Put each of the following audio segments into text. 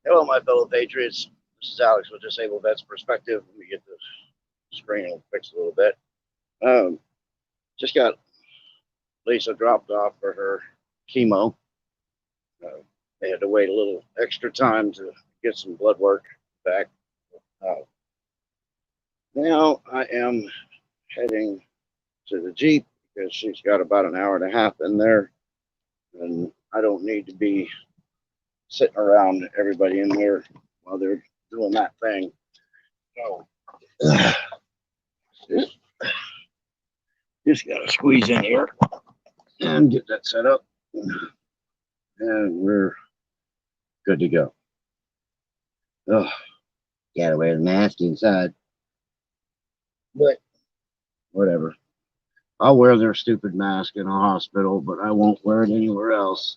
Hello, my fellow patriots. This is Alex with Disabled Vets Perspective. Let me get the screen fixed a little bit. Um, just got Lisa dropped off for her chemo. Uh, they had to wait a little extra time to get some blood work back. Uh, Now I am heading to the Jeep because she's got about an hour and a half in there, and I don't need to be sitting around everybody in there while they're doing that thing. So just got to squeeze in here and get that set up, and we're good to go. Oh, gotta wear the mask inside, but whatever. I'll wear their stupid mask in a hospital, but I won't wear it anywhere else.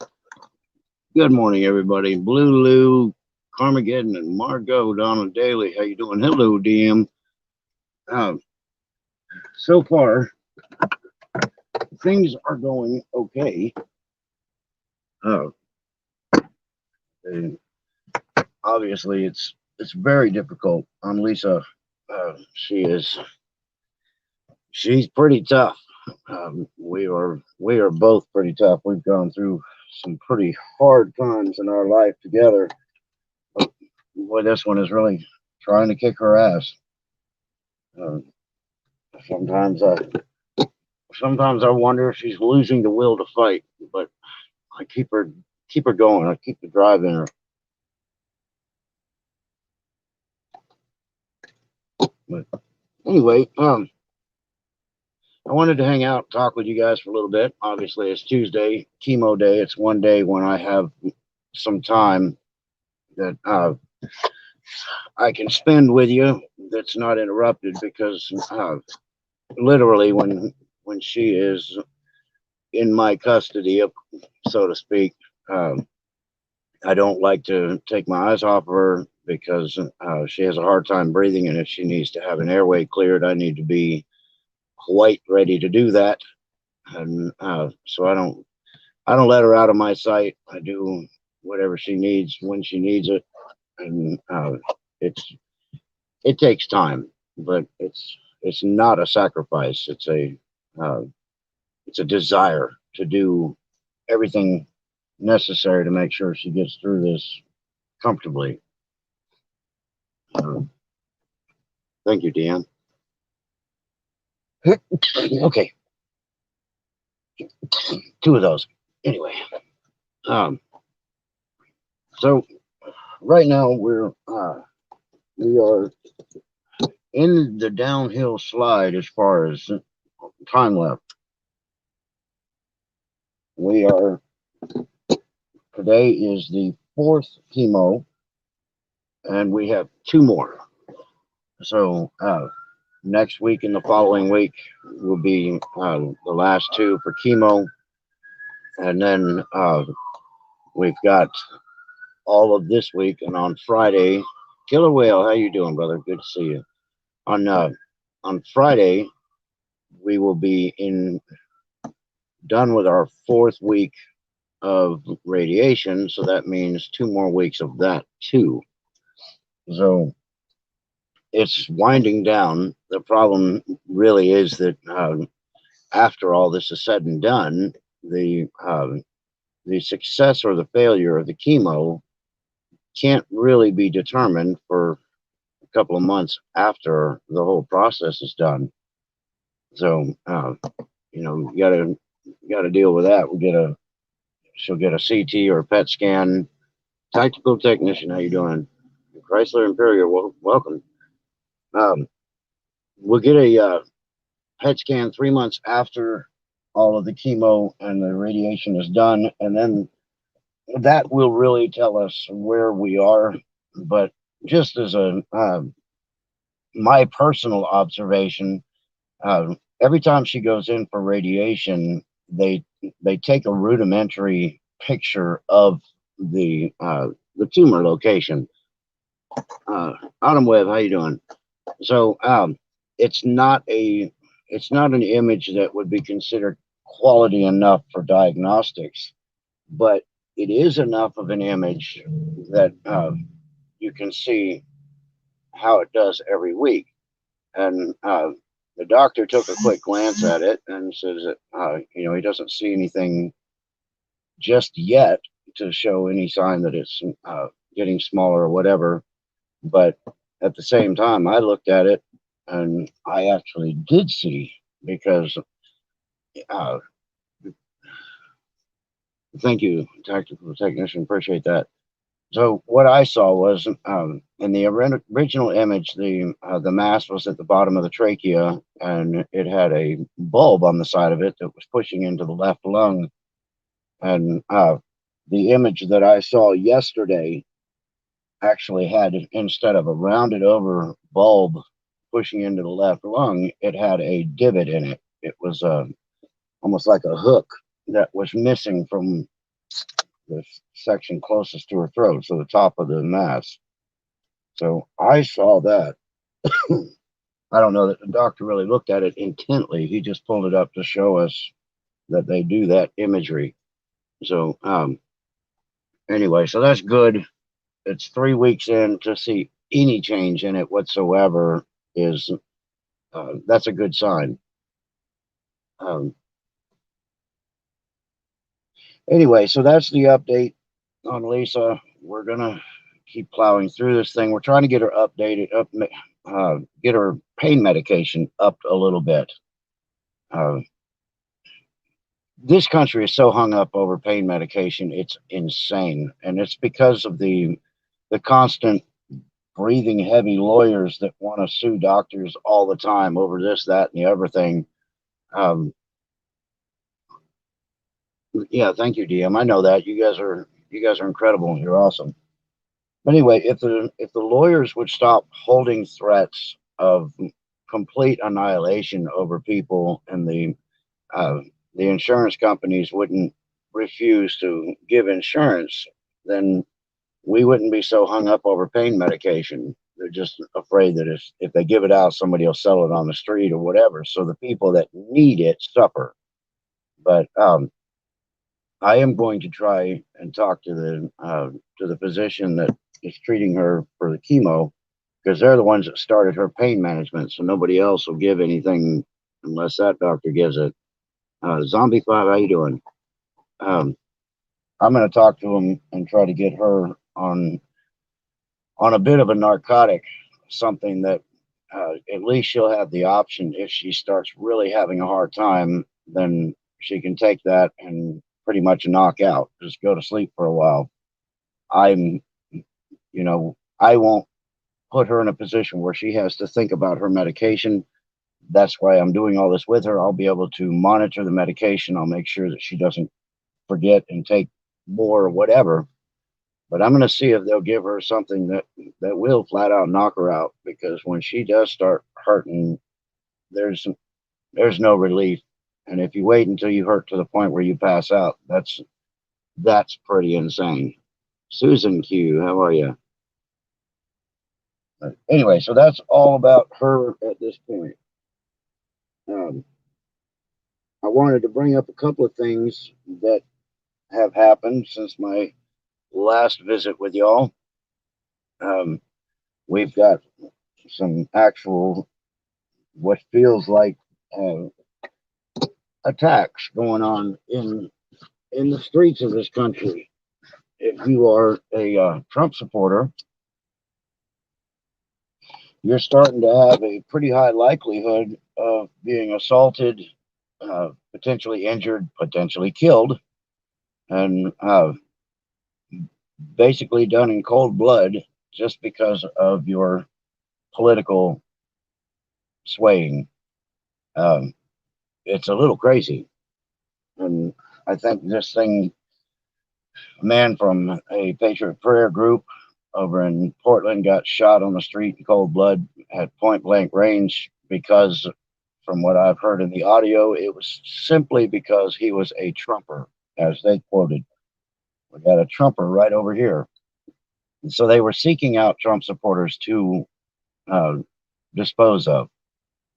Good morning, everybody. Blue Lou, Carmageddon, and Margot Donald Daly. How you doing? Hello, DM. Um, so far, things are going okay. Uh, and obviously, it's very difficult on Lisa. She's pretty tough. We are both pretty tough. We've gone through some pretty hard times in our life together. But boy, this one is really trying to kick her ass. Uh, sometimes I wonder if she's losing the will to fight, but I keep her going. I keep the drive in her. But anyway, I wanted to hang out, talk with you guys for a little bit. Obviously, it's Tuesday, chemo day. It's one day when I have some time that I can spend with you that's not interrupted because literally when she is in my custody, so to speak, I don't like to take my eyes off of her because she has a hard time breathing, and if she needs to have an airway cleared, I need to be quite ready to do that. And so I don't let her out of my sight. I do whatever she needs when she needs it, and it takes time, but it's not a sacrifice. Uh, it's a desire to do everything necessary to make sure she gets through this comfortably. Uh, Thank you, Dan. Okay, two of those. Anyway, um, so right now we are in the downhill slide as far as time left. We are Today is the fourth chemo, and we have two more. So next week and the following week will be the last two for chemo, and then we've got all of this week. And on Friday, Killer Whale, how you doing, brother? Good to see you. On Friday, we will be done with our fourth week of radiation, so that means 2 more weeks of that too. So it's winding down. The problem really is that after all this is said and done, the success or the failure of the chemo can't really be determined for a couple of months after the whole process is done. So you gotta deal with that. She'll get a CT or a PET scan. Tactical technician, how you doing? Chrysler Imperial, welcome. We'll get a PET scan 3 months after all of the chemo and the radiation is done, and then that will really tell us where we are. But just as my personal observation, every time she goes in for radiation, they take a rudimentary picture of the tumor location. Autumn Web, how you doing? So it's not an image that would be considered quality enough for diagnostics, but it is enough of an image that you can see how it does every week. And the doctor took a quick glance at it and says that, he doesn't see anything just yet to show any sign that it's getting smaller or whatever. But at the same time, I looked at it and I actually did see, because uh, thank you, tactical technician, appreciate that. So what I saw was, in the original image, the mass was at the bottom of the trachea, and it had a bulb on the side of it that was pushing into the left lung. And the image that I saw yesterday actually had, instead of a rounded over bulb pushing into the left lung, it had a divot in it. It was almost like a hook that was missing from the section closest to her throat, so the top of the mass. So I saw that. I don't know that the doctor really looked at it intently. He just pulled it up to show us that they do that imagery. So anyway, so that's good. It's 3 weeks in to see any change in it whatsoever is that's a good sign. Um, anyway, so that's the update on Lisa. We're gonna keep plowing through this thing. We're trying to get her updated, get her pain medication up a little bit. Uh, this country is so hung up over pain medication, it's insane, and it's because of the constant breathing heavy lawyers that want to sue doctors all the time over this, that, and the other thing. Um, yeah, thank you, DM. I know that you guys are incredible. You're awesome. But anyway, if the lawyers would stop holding threats of complete annihilation over people, and uh, the insurance companies wouldn't refuse to give insurance, then we wouldn't be so hung up over pain medication. They're just afraid that if they give it out, somebody will sell it on the street or whatever. So the people that need it suffer. But I am going to try and talk to the physician that is treating her for the chemo, because they're the ones that started her pain management. So nobody else will give anything unless that doctor gives it. Zombie Five, how you doing? Um, I'm going to talk to him and try to get her on a bit of a narcotic, something that at least she'll have the option, if she starts really having a hard time, then she can take that and pretty much knock out, just go to sleep for a while. I'm, I won't put her in a position where she has to think about her medication. That's why I'm doing all this with her. I'll be able to monitor the medication. I'll make sure that she doesn't forget and take more or whatever. But I'm going to see if they'll give her something that will flat out knock her out, because when she does start hurting, there's no relief. And if you wait until you hurt to the point where you pass out, that's pretty insane. Susan Q, how are you? Anyway, so that's all about her at this point. Um, I wanted to bring up a couple of things that have happened since my last visit with y'all. We've got some actual, what feels like uh, attacks going on in the streets of this country. If you are a Trump supporter, you're starting to have a pretty high likelihood of being assaulted, potentially injured, potentially killed, and basically done in cold blood just because of your political swaying. Um, it's a little crazy. And I think this thing, a man from a Patriot Prayer group over in Portland got shot on the street in cold blood at point blank range because, from what I've heard in the audio, it was simply because he was a Trumper, as they quoted. We got a Trumper right over here. And so they were seeking out Trump supporters to uh, dispose of.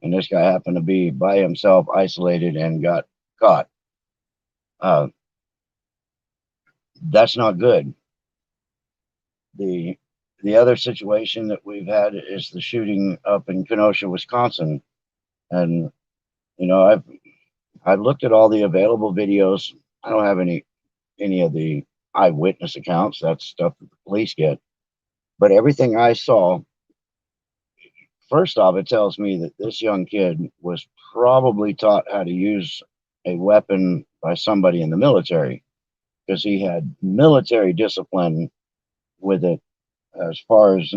And this guy happened to be by himself, isolated, and got caught. That's not good. The The other situation that we've had is the shooting up in Kenosha, Wisconsin. And, I've looked at all the available videos. I don't have any of the eyewitness accounts. That's stuff that the police get. But everything I saw, first off, it tells me that this young kid was probably taught how to use a weapon by somebody in the military, because he had military discipline with it, as far as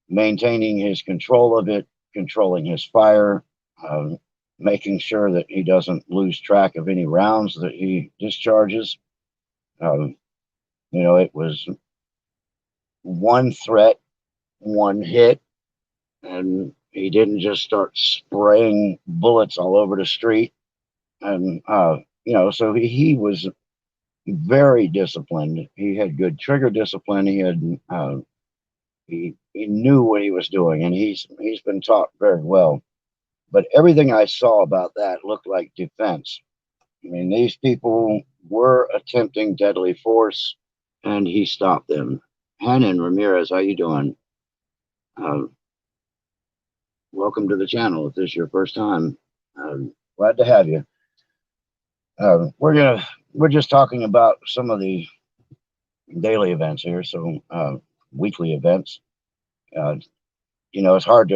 maintaining his control of it, controlling his fire, um, making sure that he doesn't lose track of any rounds that he discharges. Um, it was one threat, one hit, and he didn't just start spraying bullets all over the street. And so he was very disciplined. He had good trigger discipline. He knew what he was doing, and he's been taught very well. But everything I saw about that looked like defense. I mean, these people were attempting deadly force, and he stopped them. Hanan Ramirez, how you doing? Uh, Welcome to the channel. If this is your first time, glad to have you. We're just talking about some of the daily events here, so weekly events. It's hard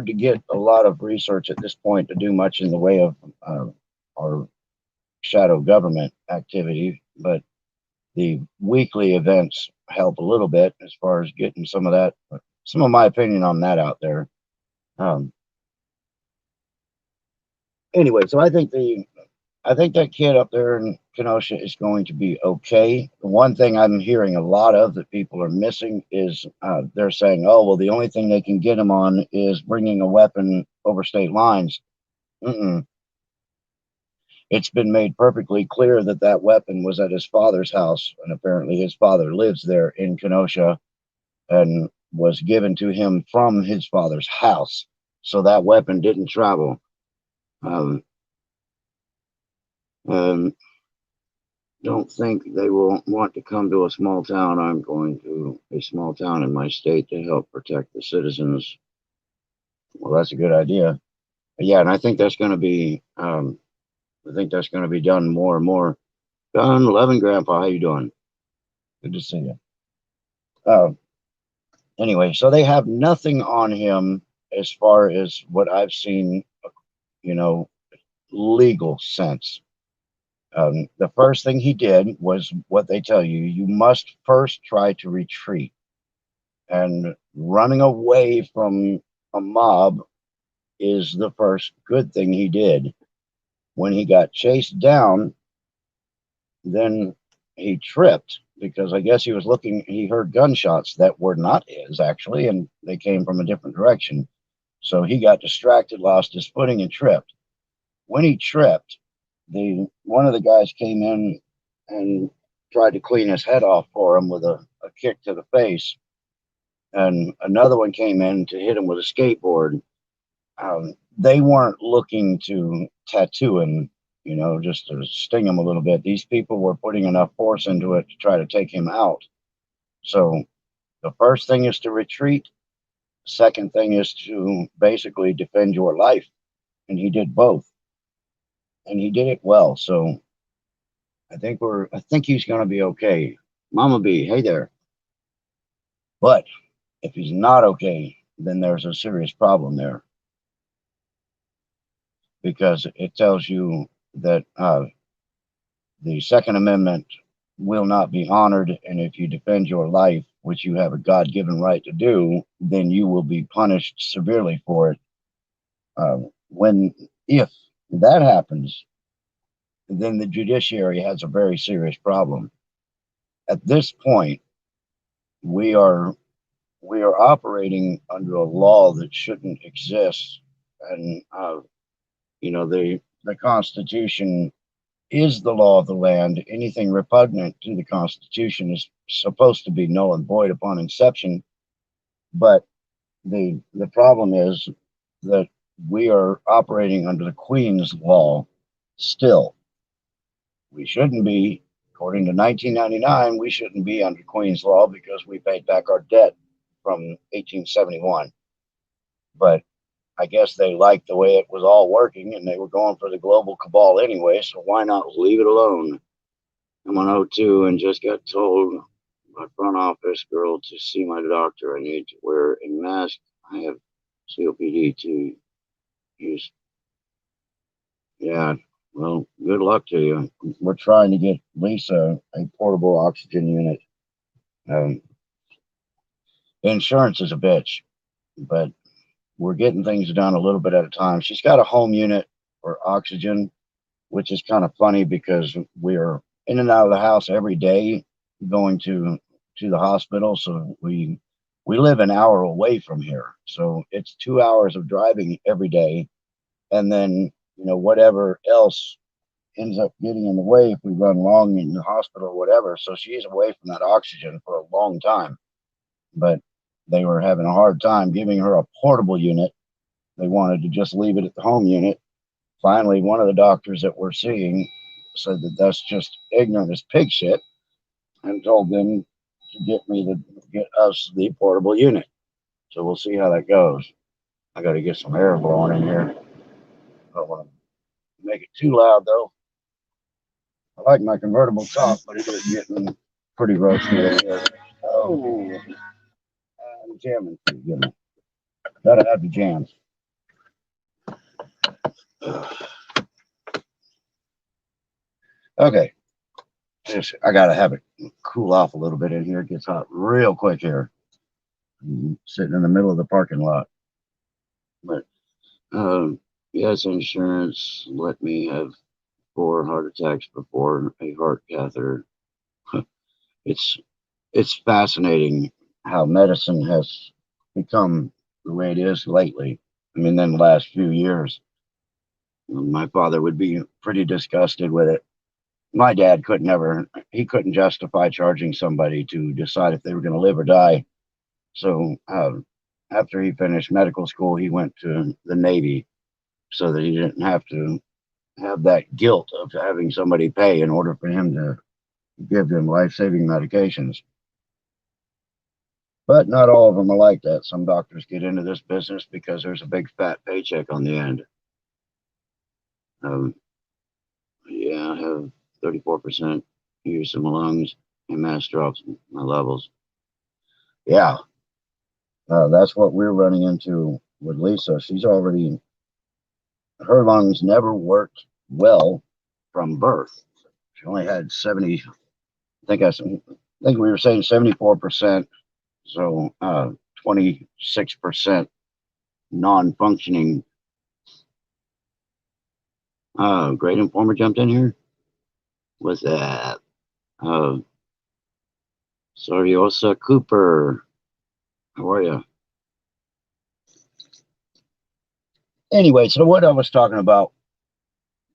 to get a lot of research at this point to do much in the way of our shadow government activity, but the weekly events help a little bit as far as getting some of my opinion on that out there. Anyway, so I think that kid up there in Kenosha is going to be okay. The one thing I'm hearing a lot of that people are missing is they're saying, oh, well, the only thing they can get him on is bringing a weapon over state lines. Mm-mm. It's been made perfectly clear that that weapon was at his father's house, and apparently his father lives there in Kenosha, and was given to him from his father's house. So that weapon didn't travel. Um, um, don't think they will want to come to a small town. I'm going to a small town in my state to help protect the citizens. Well, that's a good idea. Yeah, and I think that's going to be done more and more. Don Levin, Grandpa, how you doing? Good to see you. Anyway, so they have nothing on him as far as what I've seen, you know, legal sense. The first thing he did was what they tell you: you must first try to retreat. And running away from a mob is the first good thing he did. When he got chased down, then he tripped, because I guess he heard gunshots that were not his, actually, and they came from a different direction. So he got distracted, lost his footing, and tripped. When he tripped, one of the guys came in and tried to clean his head off for him with a kick to the face. And another one came in to hit him with a skateboard. They weren't looking to tattoo him, just to sting him a little bit. These people were putting enough force into it to try to take him out. So the first thing is to retreat. Second thing is to basically defend your life. And he did both. And he did it well. So I think he's going to be okay. Mama B, hey there. But if he's not okay, then there's a serious problem there, because it tells you that the Second Amendment will not be honored, and if you defend your life, which you have a God-given right to do, then you will be punished severely for it. If that happens, then the judiciary has a very serious problem. At this point, we are operating under a law that shouldn't exist, and the Constitution is the law of the land. Anything repugnant to the Constitution is supposed to be null and void upon inception. But the problem is that we are operating under the Queen's law still. We shouldn't be. According to 1999, we shouldn't be under Queen's law because we paid back our debt from 1871. But I guess they liked the way it was all working and they were going for the global cabal anyway, so why not leave it alone? I'm on O2 and just got told by front office girl to see my doctor. I need to wear a mask. I have COPD to use. Yeah, well, good luck to you. We're trying to get Lisa a portable oxygen unit. Um, Insurance is a bitch, but we're getting things done a little bit at a time. She's got a home unit for oxygen, which is kind of funny because we're in and out of the house every day going to the hospital. So we live an hour away from here. So it's 2 hours of driving every day. And then, whatever else ends up getting in the way if we run long in the hospital or whatever. So she's away from that oxygen for a long time. But they were having a hard time giving her a portable unit. They wanted to just leave it at the home unit. Finally, one of the doctors that we're seeing said that that's just ignorant as pig shit and told them to get us the portable unit. So we'll see how that goes. I got to get some air blowing in here. I don't want to make it too loud though. I like my convertible top, but it is getting pretty roasty in here. Oh, I'm jamming pretty good. Gotta have the jams. Okay, I gotta have it cool off a little bit in here. It gets hot real quick here. I'm sitting in the middle of the parking lot. But yes, insurance let me have 4 heart attacks before a heart catheter. it's it's fascinating how medicine has become the way it is lately. I mean, in the last few years, my father would be pretty disgusted with it. My dad he couldn't justify charging somebody to decide if they were going to live or die. So after he finished medical school, he went to the Navy so that he didn't have to have that guilt of having somebody pay in order for him to give them life-saving medications. But not all of them are like that. Some doctors get into this business because there's a big fat paycheck on the end. Yeah, I have 34% use of my lungs and mass drops my levels. Yeah, that's what we're running into with Lisa. Her lungs never worked well from birth. She only had 70, I think we were saying 74%, so 26% non-functioning. Great Informer jumped in here. What's that? Soriosa Cooper. How are you? Anyway, so what I was talking about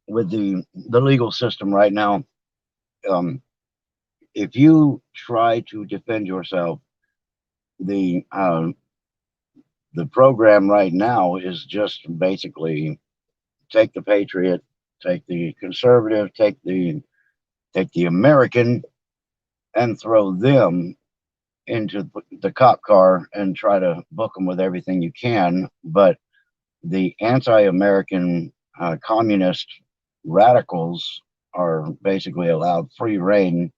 with the legal system right now, if you try to defend yourself, the program right now is just basically take the patriot, take the conservative, take the American, and throw them into the cop car and try to book them with everything you can. But the anti-American communist radicals are basically allowed free reign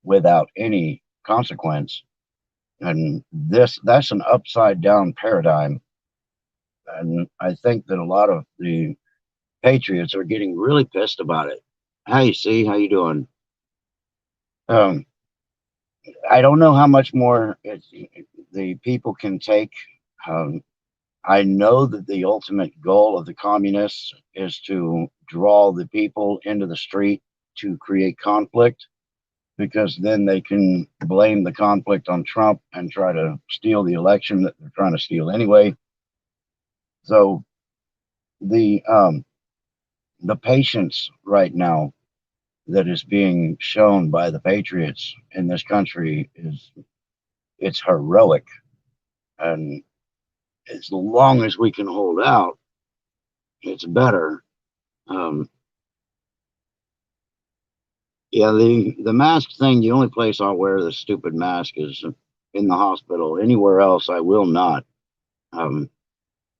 without any consequence. And that's an upside down paradigm. And I think that a lot of the patriots are getting really pissed about it. Hey, see, how you doing? I don't know how much more the people can take. I know that the ultimate goal of the communists is to draw the people into the street to create conflict, because then they can blame the conflict on Trump and try to steal the election that they're trying to steal anyway. So the patience right now that is being shown by the patriots in this country it's heroic. And as long as we can hold out, it's better. Yeah, the mask thing, the only place I'll wear the stupid mask is in the hospital. Anywhere else, I will not. Um,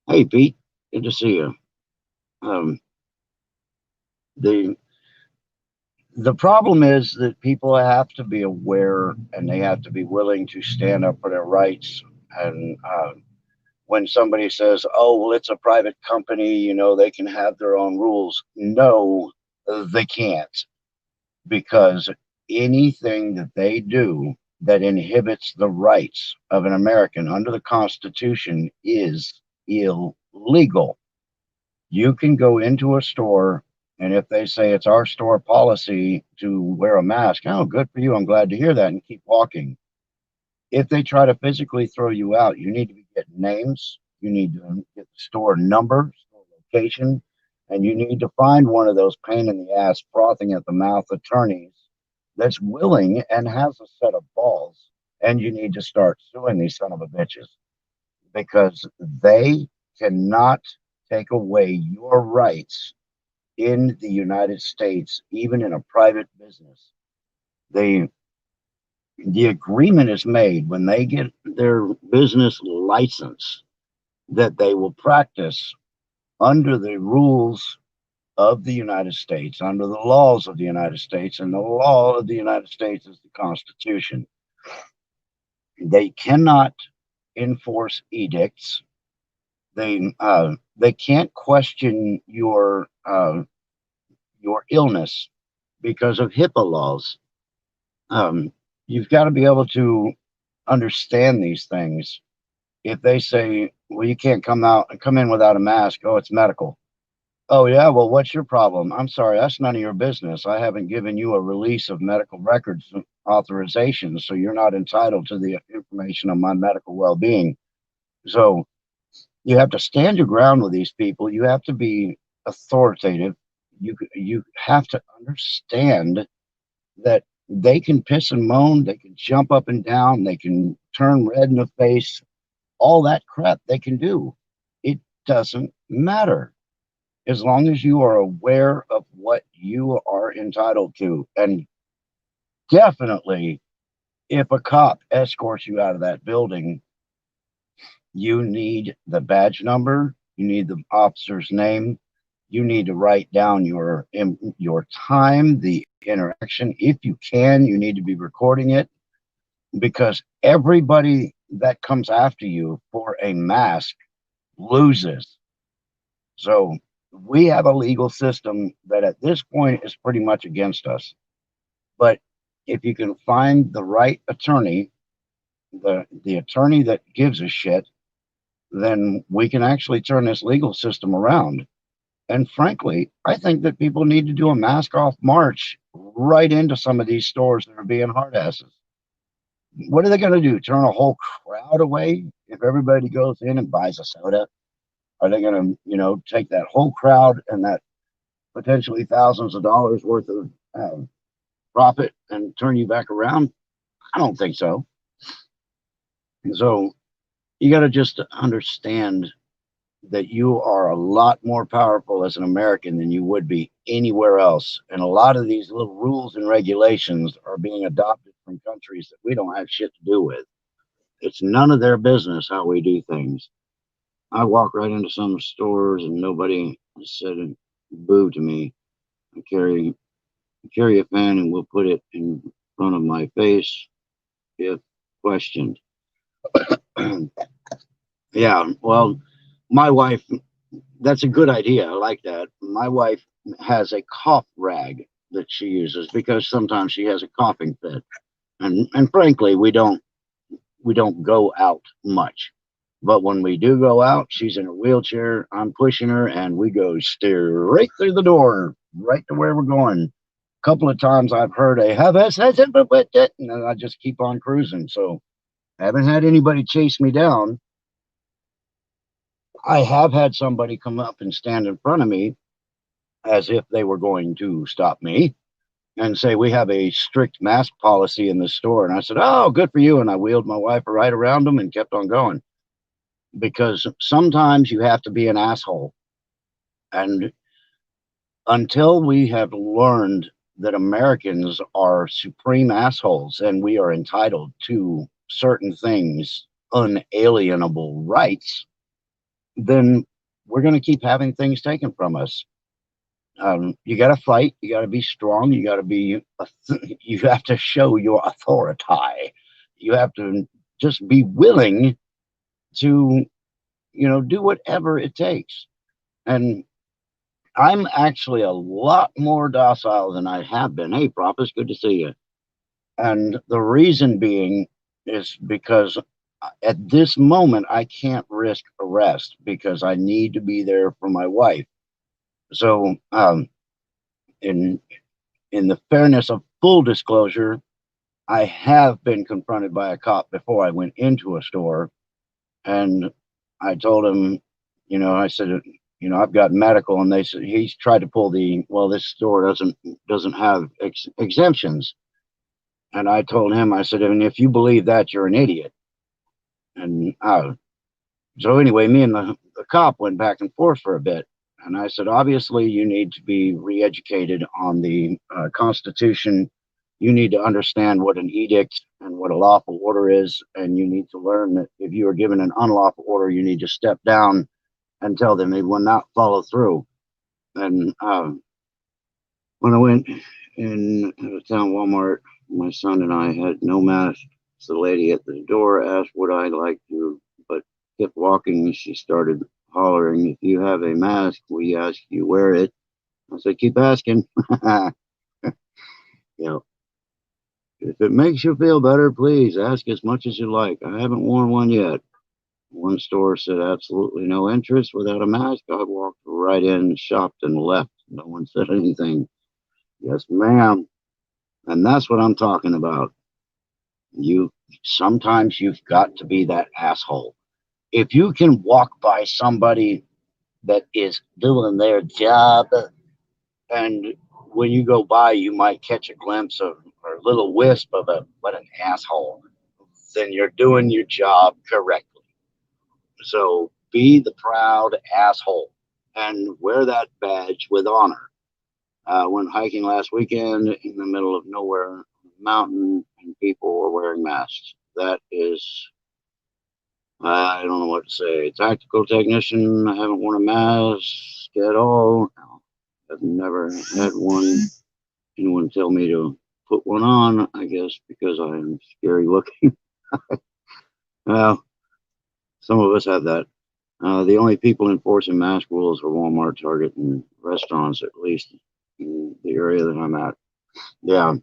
hey, Pete, good to see you. Um, the the problem is that people have to be aware and they have to be willing to stand up for their rights. And when somebody says, "Oh, well, it's a private company, they can have their own rules," no, they can't, because anything that they do that inhibits the rights of an American under the Constitution is illegal. You can go into a store, and if they say it's our store policy to wear a mask, oh, good for you. I'm glad to hear that, and keep walking. If they try to physically throw you out, you need to be getting names. You need to get the store number, store location, and you need to find one of those pain in the ass, frothing at the mouth attorneys that's willing and has a set of balls. And you need to start suing these son of a bitches, because they cannot take away your rights in the United States, even in a private business. They the agreement is made when they get their business license that they will practice under the rules of the United States, under the laws of the United States, and the law of the United States is the Constitution. They cannot enforce edicts. They can't question your illness because of HIPAA laws. Um, you've got to be able to understand these things. If they say, "Well, you can't come in without a mask," oh, it's medical. Oh yeah, well, what's your problem? I'm sorry, that's none of your business. I haven't given you a release of medical records authorization, so you're not entitled to the information on my medical well-being. So you have to stand your ground with these people. You have to be authoritative. You have to understand that they can piss and moan, they can jump up and down, they can turn red in the face, all that crap they can do. It doesn't matter as long as you are aware of what you are entitled to. And definitely, if a cop escorts you out of that building, you need the badge number, you need the officer's name, you need to write down your time, the interaction. If you can, you need to be recording it, because everybody that comes after you for a mask loses. So we have a legal system that at this point is pretty much against us. But if you can find the right attorney, the attorney that gives a shit, then we can actually turn this legal system around. And frankly, I think that people need to do a mask off march right into some of these stores that are being hard asses. What are they going to do? Turn a whole crowd away if everybody goes in and buys a soda? Are they going to, take that whole crowd and that potentially thousands of dollars worth of profit and turn you back around? I don't think so. So you got to just understand that you are a lot more powerful as an American than you would be anywhere else. And a lot of these little rules and regulations are being adopted from countries that we don't have shit to do with. It's none of their business how we do things. I walk right into some stores and nobody said a boo to me. I carry a fan and we'll put it in front of my face if questioned. Yeah, well, my wife, that's a good idea. I like that. My wife has a cough rag that she uses because sometimes she has a coughing fit. And frankly, we don't go out much. But when we do go out, she's in a wheelchair, I'm pushing her, and we go straight through the door, right to where we're going. A couple of times I've heard a have us, and then I just keep on cruising. So I haven't had anybody chase me down. I have had somebody come up and stand in front of me as if they were going to stop me and say, "We have a strict mask policy in the store." And I said, "Oh, good for you." And I wheeled my wife right around them and kept on going, because sometimes you have to be an asshole. And until we have learned that Americans are supreme assholes and we are entitled to certain things, unalienable rights, then we're going to keep having things taken from us. You got to fight. You got to be strong. You got to be, you have to show your authority. You have to just be willing to, do whatever it takes. And I'm actually a lot more docile than I have been. Hey, Prop, it's good to see you. And the reason being is because at this moment, I can't risk arrest because I need to be there for my wife. So, in the fairness of full disclosure, I have been confronted by a cop before I went into a store, and I told him, I said, I've got medical, and they said he's tried to pull this store doesn't have exemptions, and I told him, I said, and if you believe that, you're an idiot. And so anyway, me and the cop went back and forth for a bit. And I said, obviously, you need to be re-educated on the Constitution. You need to understand what an edict and what a lawful order is. And you need to learn that if you are given an unlawful order, you need to step down and tell them they will not follow through. And when I went in a town Walmart, my son and I had no mask. So the lady at the door asked, would I like to, but kept walking. She started hollering, if you have a mask, we ask you wear it. I said, keep asking. If it makes you feel better, please ask as much as you like. I haven't worn one yet. One store said absolutely no interest. Without a mask, I walked right in, shopped, and left. No one said anything. Yes, ma'am. And that's what I'm talking about. Sometimes you've got to be that asshole. If you can walk by somebody that is doing their job, and when you go by, you might catch a glimpse of or a little wisp of what an asshole, then you're doing your job correctly. So be the proud asshole and wear that badge with honor. Went hiking last weekend in the middle of nowhere mountain, and people were wearing masks. That is, I don't know what to say. Tactical technician. I haven't worn a mask at all. I've never had anyone tell me to put one on, I guess because I am scary looking. Well, some of us have that. The only people enforcing mask rules are Walmart, Target, and restaurants, at least in the area that I'm at. Yeah.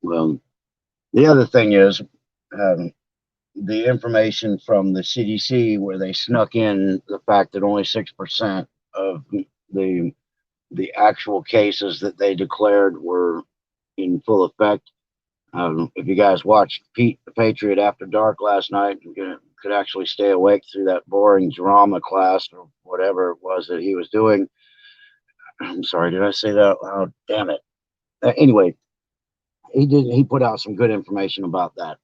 Well, the other thing is the information from the CDC where they snuck in the fact that only 6% of the actual cases that they declared were in full effect. If you guys watched Pete the Patriot After Dark last night, you could actually stay awake through that boring drama class or whatever it was that he was doing. I'm sorry, did I say that out loud? Damn it. Anyway, he put out some good information about that.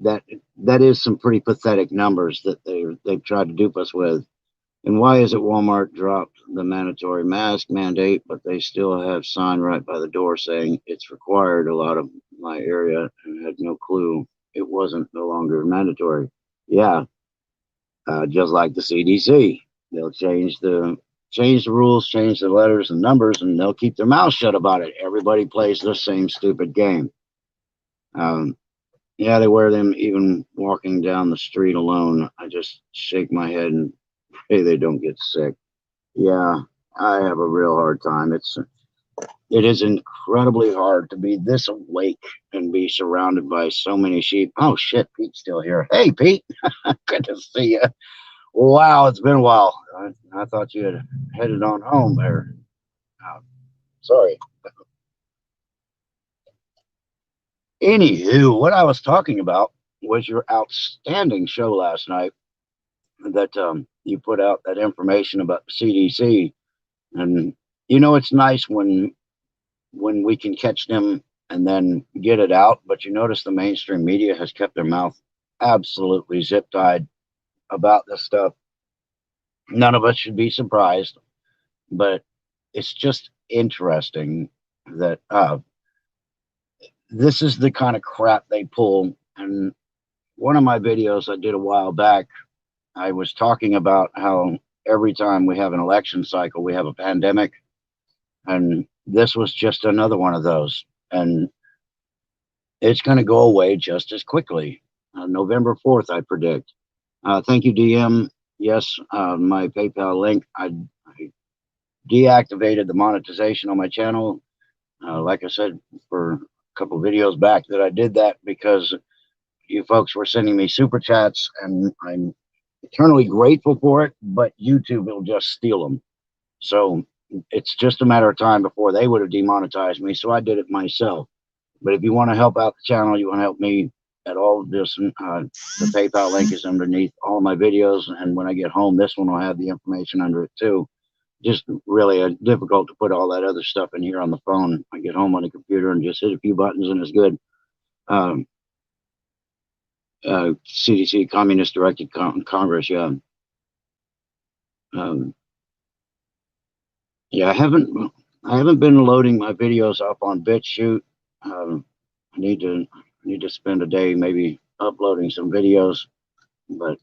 That is some pretty pathetic numbers that they've tried to dupe us with. And why is it Walmart dropped the mandatory mask mandate, but they still have sign right by the door saying it's required? A lot of my area and had no clue it wasn't no longer mandatory. Yeah, just like the CDC, they'll change the rules, change the letters and numbers, and they'll keep their mouth shut about it. Everybody plays the same stupid game. Yeah, they wear them even walking down the street alone. I just shake my head and pray they don't get sick. Yeah, I have a real hard time. It is incredibly hard to be this awake and be surrounded by so many sheep. Oh shit, Pete's still here. Hey, Pete, good to see you. Wow, it's been a while. I thought you had headed on home there. Sorry. Anywho, what I was talking about was your outstanding show last night that you put out that information about the CDC. And it's nice when we can catch them and then get it out. But you notice the mainstream media has kept their mouth absolutely zip tied about this stuff. None of us should be surprised, but it's just interesting that this is the kind of crap they pull. And one of my videos I did a while back, I was talking about how every time we have an election cycle, we have a pandemic. And this was just another one of those. And it's going to go away just as quickly. November 4th, I predict. Thank you, DM. Yes, my PayPal link. I deactivated the monetization on my channel. Like I said, for a couple videos back, that I did that because you folks were sending me super chats, and I'm eternally grateful for it. But YouTube will just steal them, so it's just a matter of time before they would have demonetized me. So I did it myself. But if you want to help out the channel, you want to help me at all, this the PayPal link is underneath all my videos, and when I get home, this one will have the information under it too. Just really difficult to put all that other stuff in here on the phone. I get home on the computer and just hit a few buttons and it's good. CDC, Communist Directed Congress, yeah. Yeah, I haven't been loading my videos up on Bitchute. I need to spend a day maybe uploading some videos, but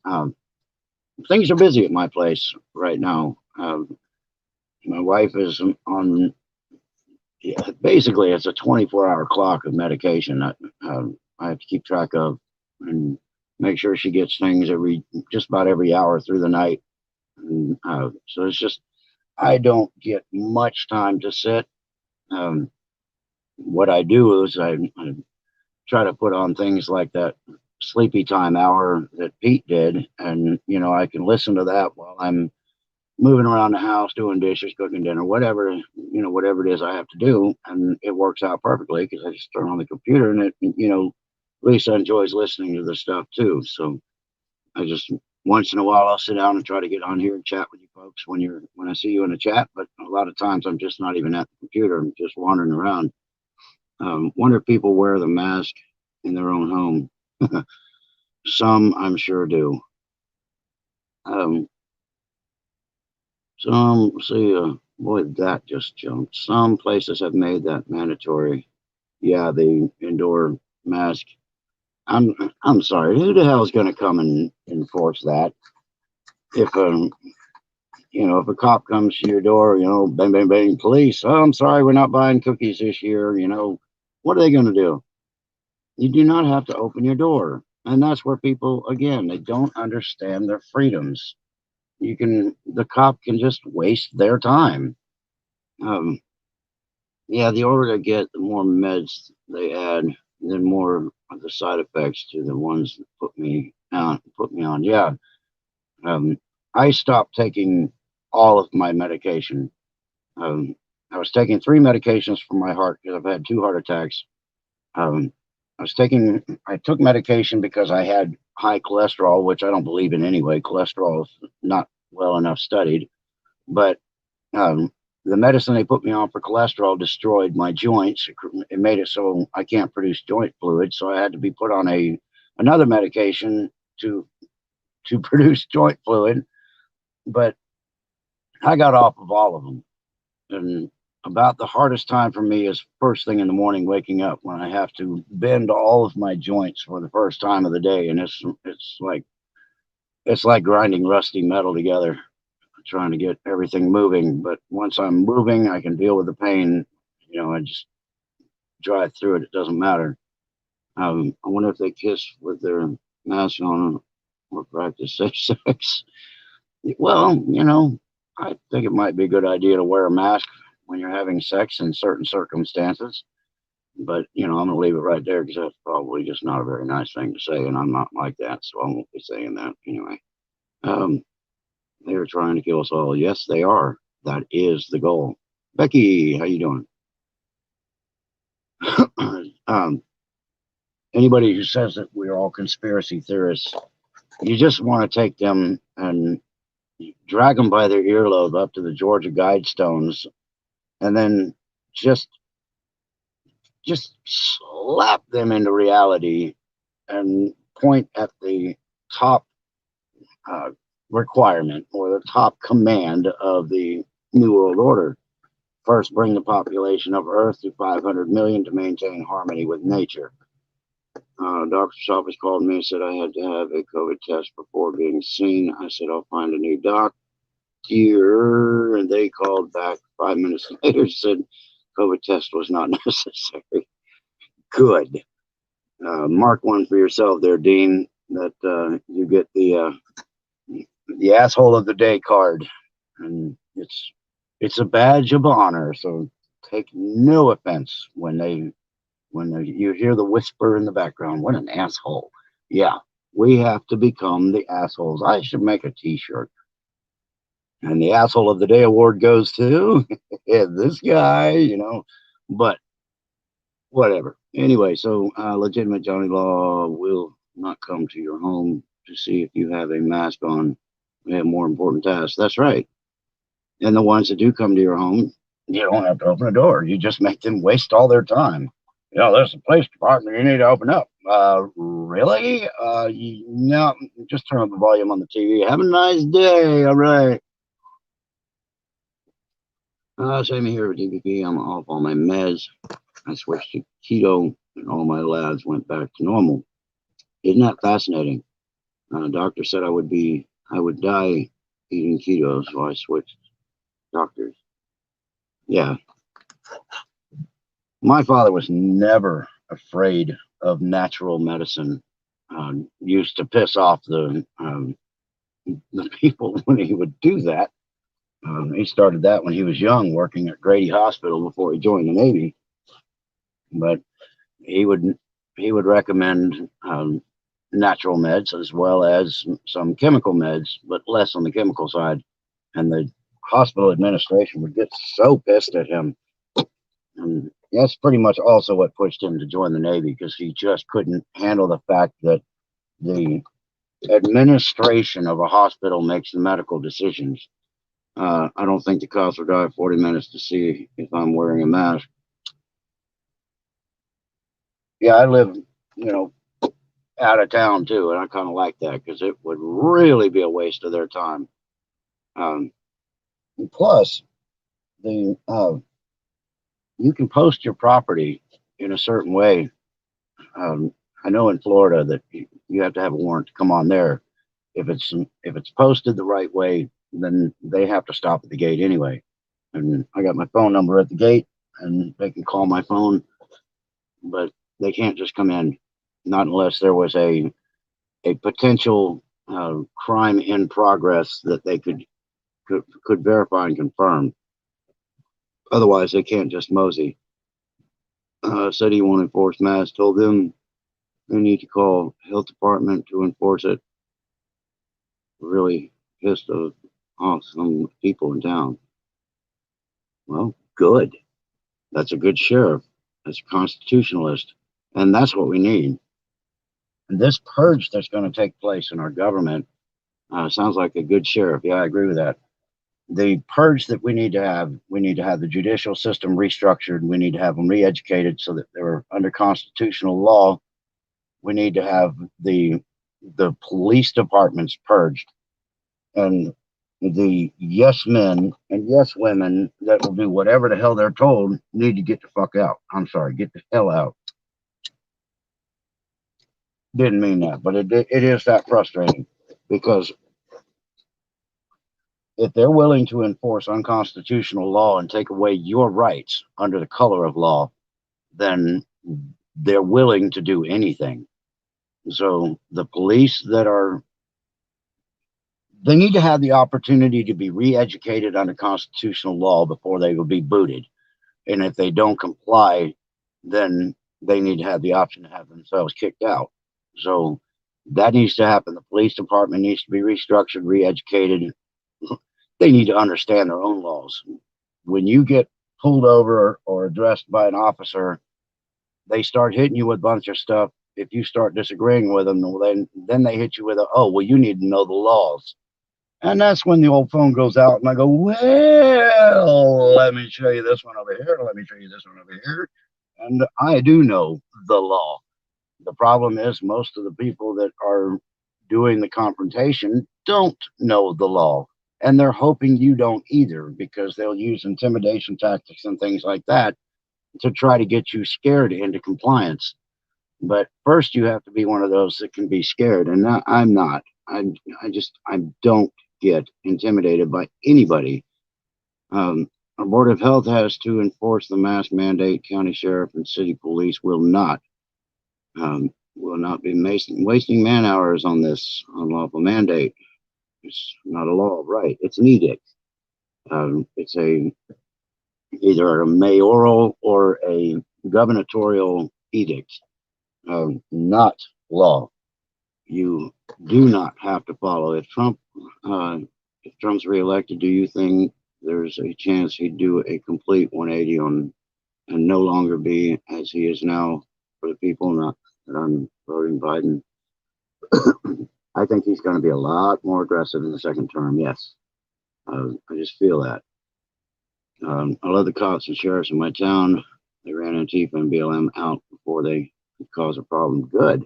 things are busy at my place right now. My wife is on, yeah, basically it's a 24-hour clock of medication that I have to keep track of and make sure she gets things just about every hour through the night. And, so it's just, I don't get much time to sit. What I do is I try to put on things like that sleepy time hour that Pete did, and I can listen to that while I'm moving around the house, doing dishes, cooking dinner, whatever whatever it is I have to do, and it works out perfectly because I just turn on the computer, and Lisa enjoys listening to the stuff too. So I just, once in a while, I'll sit down and try to get on here and chat with you folks when I see you in the chat. But a lot of times I'm just not even at the computer. I'm just wandering around. Wonder if people wear the mask in their own home. Some, I'm sure, do. Some see, boy, that just jumped. Some places have made that mandatory. Yeah, the indoor mask. I'm sorry. Who the hell is going to come and enforce that? If if a cop comes to your door, bang, bang, bang, police. Oh, I'm sorry, we're not buying cookies this year. What are they going to do? You do not have to open your door. And that's where people, again, they don't understand their freedoms. The cop can just waste their time. Yeah, the older they get, the more meds they add, then more of the side effects to the ones that put me on. Yeah. I stopped taking all of my medication. I was taking 3 medications for my heart because I've had 2 heart attacks. I took medication because I had high cholesterol, which I don't believe in anyway. Cholesterol is not well enough studied, but the medicine they put me on for cholesterol destroyed my joints. It made it so I can't produce joint fluid, so I had to be put on another medication to produce joint fluid. But I got off of all of them, and about the hardest time for me is first thing in the morning, waking up, when I have to bend all of my joints for the first time of the day, and it's like grinding rusty metal together, trying to get everything moving. But once I'm moving, I can deal with the pain. I just drive through it. It doesn't matter. I wonder if they kiss with their mask on or practice safe sex. Well, I think it might be a good idea to wear a mask when you're having sex in certain circumstances. But, I'm going to leave it right there because that's probably just not a very nice thing to say. And I'm not like that, so I won't be saying that anyway. They are trying to kill us all. Yes, they are. That is the goal. Becky, how you doing? Anybody who says that we're all conspiracy theorists, you just want to take them and drag them by their earlobe up to the Georgia Guidestones, and then just slap them into reality and point at the top requirement or the top command of the New World Order. first bring the population of Earth to 500 million to maintain harmony with nature. Doctor's office called me and said I had to have a COVID test before being seen. I said, I'll find a new doctor. And they called back 5 minutes later and said COVID test was not necessary. Good. Mark one for yourself there, Dean, that you get the asshole of the day card. And it's a badge of honor, so take no offense when you hear the whisper in the background. What an asshole. Yeah, we have to become the assholes. I should make a t-shirt. And the asshole of the day award goes to this guy, but whatever. Anyway, so legitimate Johnny Law will not come to your home to see if you have a mask on. We have more important tasks. That's right. And the ones that do come to your home, you don't have to open a door. You just make them waste all their time. There's a police department you need to open up. Really? No, just turn up the volume on the TV. Have a nice day. All right. Same here with DPP. I'm off all my meds. I switched to keto, and all my labs went back to normal. Isn't that fascinating? Doctor said I would die eating keto, so I switched doctors. Yeah. My father was never afraid of natural medicine. Used to piss off the people when he would do that. He started that when he was young, working at Grady Hospital before he joined the Navy. But he would recommend natural meds as well as some chemical meds, but less on the chemical side. And the hospital administration would get so pissed at him. And that's pretty much also what pushed him to join the Navy, because he just couldn't handle the fact that the administration of a hospital makes the medical decisions. I don't think the cops will drive 40 minutes to see if I'm wearing a mask. Yeah, I live, out of town too, and I kind of like that because it would really be a waste of their time. Plus, you can post your property in a certain way. I know in Florida that you have to have a warrant to come on there. If it's posted the right way, then they have to stop at the gate anyway. And I got my phone number at the gate, and they can call my phone, but they can't just come in, not unless there was a potential crime in progress that they could verify and confirm. Otherwise, they can't just mosey. Said he won't enforce masks. Told them they need to call health department to enforce it. Really pissed off some people in town. Well, good. That's a good sheriff. That's a constitutionalist. And that's what we need. And this purge that's going to take place in our government sounds like a good sheriff. Yeah, I agree with that. The purge that we need to have the judicial system restructured. We need to have them re-educated so that they're under constitutional law. We need to have the police departments purged. And the yes men and yes women that will do whatever the hell they're told need to get the fuck out. I'm sorry, get the hell out. Didn't mean that, but it is that frustrating, because if they're willing to enforce unconstitutional law and take away your rights under the color of law, then they're willing to do anything. So the police they need to have the opportunity to be re-educated under constitutional law before they will be booted. And if they don't comply, then they need to have the option to have themselves kicked out. So that needs to happen. The police department needs to be restructured, re-educated. They need to understand their own laws. When you get pulled over or addressed by an officer, they start hitting you with a bunch of stuff. If you start disagreeing with them, then they hit you with you need to know the laws. And that's when the old phone goes out and I go, well, let me show you this one over here. Let me show you this one over here. And I do know the law. The problem is most of the people that are doing the confrontation don't know the law. and they're hoping you don't either, because they'll use intimidation tactics and things like that to try to get you scared into compliance. But first, you have to be one of those that can be scared, and I'm not. I don't get intimidated by anybody. Our Board of Health has to enforce the mask mandate. County Sheriff and City Police will not be wasting man hours on this unlawful mandate. It's not a law, right? It's an edict. It's either a mayoral or a gubernatorial edict, not law. You do not have to follow. If Trump's reelected, do you think there's a chance he'd do a complete 180 on and no longer be as he is now for the people? Not that I'm voting Biden. I think he's going to be a lot more aggressive in the second term. Yes, I just feel that. I love the cops and sheriffs in my town. They ran Antifa and BLM out before they could cause a problem. Good.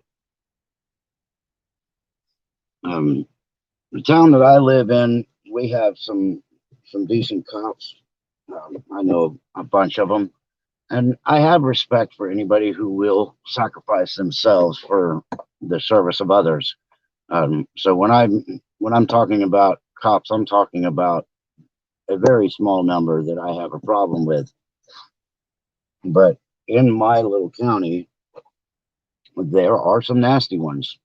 The town that I live in, we have some decent cops. I know a bunch of them, and I have respect for anybody who will sacrifice themselves for the service of others. So when I'm talking about cops, I'm talking about a very small number that I have a problem with. But in my little county, there are some nasty ones,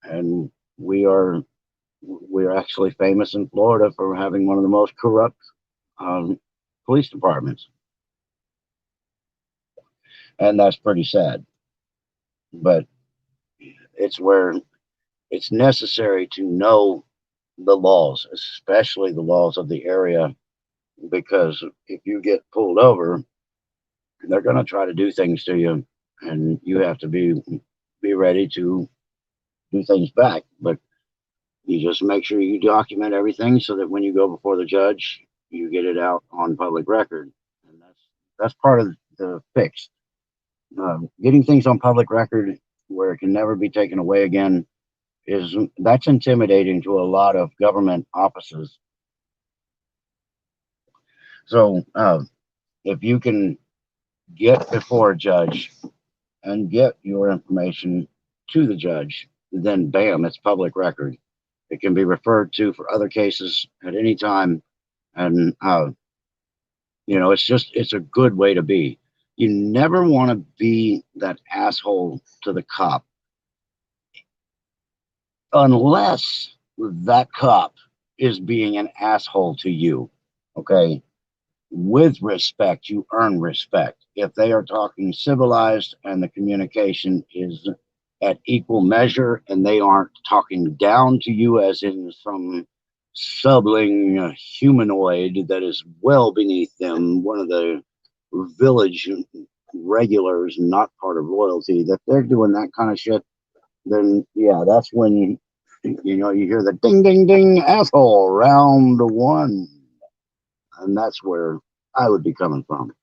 and we're actually famous in Florida for having one of the most corrupt um, police departments, and that's pretty sad. But it's where it's necessary to know the laws, especially the laws of the area, because if you get pulled over, they're going to try to do things to you, and you have to be ready to do things back. But you just make sure you document everything so that when you go before the judge, you get it out on public record, and that's part of the fix. Getting things on public record where it can never be taken away again is that's intimidating to a lot of government offices. So if you can get before a judge and get your information to the judge, then bam, it's public record. It can be referred to for other cases at any time, and it's a good way to be. You never want to be that asshole to the cop unless that cop is being an asshole to you. Okay, with respect, you earn respect. If they are talking civilized and the communication is at equal measure and they aren't talking down to you as in some subling humanoid that is well beneath them, one of the village regulars, not part of royalty, that they're doing that kind of shit, then yeah, that's when you hear the ding ding ding asshole round one, and that's where I would be coming from.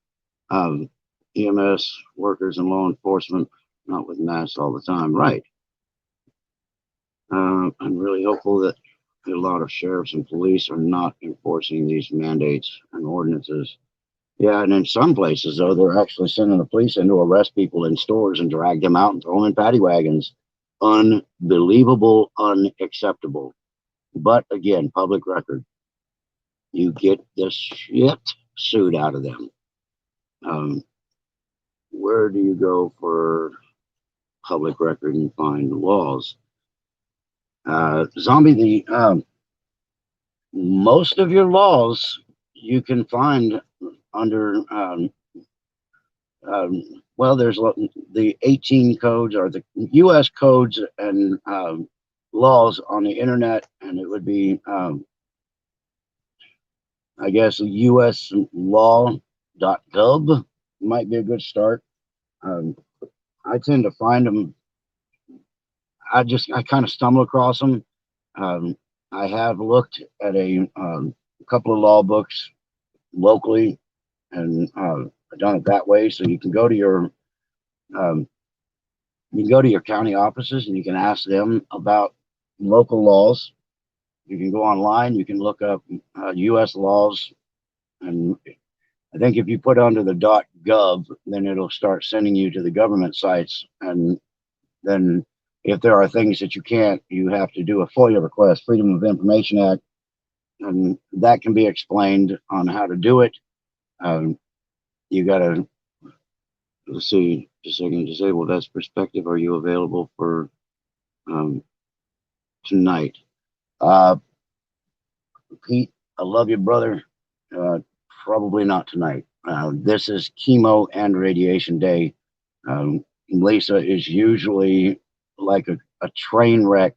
Um, EMS workers and law enforcement, not with masks all the time, right? I'm really hopeful that a lot of sheriffs and police are not enforcing these mandates and ordinances. Yeah, and in some places, though, they're actually sending the police in to arrest people in stores and drag them out and throw them in paddy wagons. Unbelievable, unacceptable. But again, public record. You get the shit suit out of them. Where do you go for public record and find laws? Zombie, most of your laws you can find under well, there's the 18 codes or the U.S. codes and laws on the internet, and it would be I guess uslaw.gov might be a good start. um, I tend to find them. I kind of stumble across them. um, I have looked at a couple of law books locally, and done it that way. So um, you can go to your county offices and you can ask them about local laws. You can go online. You can look up U.S. laws, and I think if you put under the .gov, then it'll start sending you to the government sites, and then if there are things that you can't, you have to do a FOIA request, Freedom of Information Act, and that can be explained on how to do it. You got to, let's see, just a second, disabled that's perspective. Are you available for um, tonight? Uh, Pete, I love you, brother. Uh, Probably not tonight. This is chemo and radiation day. Lisa is usually like a train wreck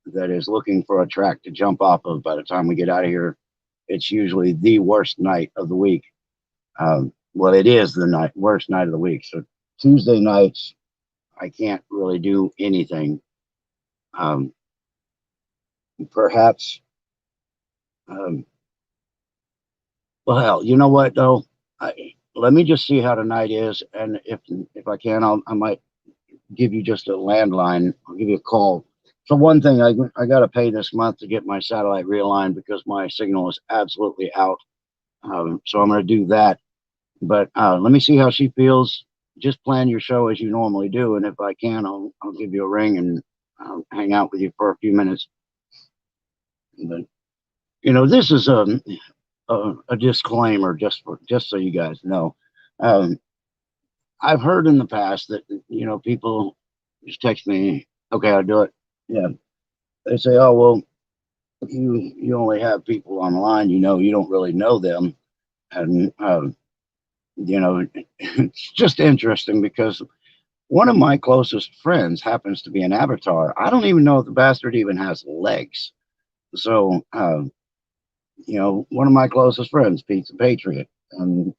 that is looking for a track to jump off of. By the time we get out of here, it's usually the worst night of the week. Well, it is the worst night of the week. So Tuesday nights, I can't really do anything. Um, Perhaps, um, well, you know what though? Let me just see how tonight is, and if I can, I might give you just a landline. I'll give you a call. So one thing, I got to pay this month to get my satellite realigned because my signal is absolutely out. So I'm going to do that. But let me see how she feels. Just plan your show as you normally do, and if I can, I'll give you a ring and I'll hang out with you for a few minutes. But this is a disclaimer just so you guys know. Um, I've heard in the past that people just text me, okay, I'll do it. Yeah, they say, oh well, you only have people online, you don't really know them, and it's just interesting because one of my closest friends happens to be an avatar. I don't even know if the bastard even has legs. So, one of my closest friends, Pete's a patriot, and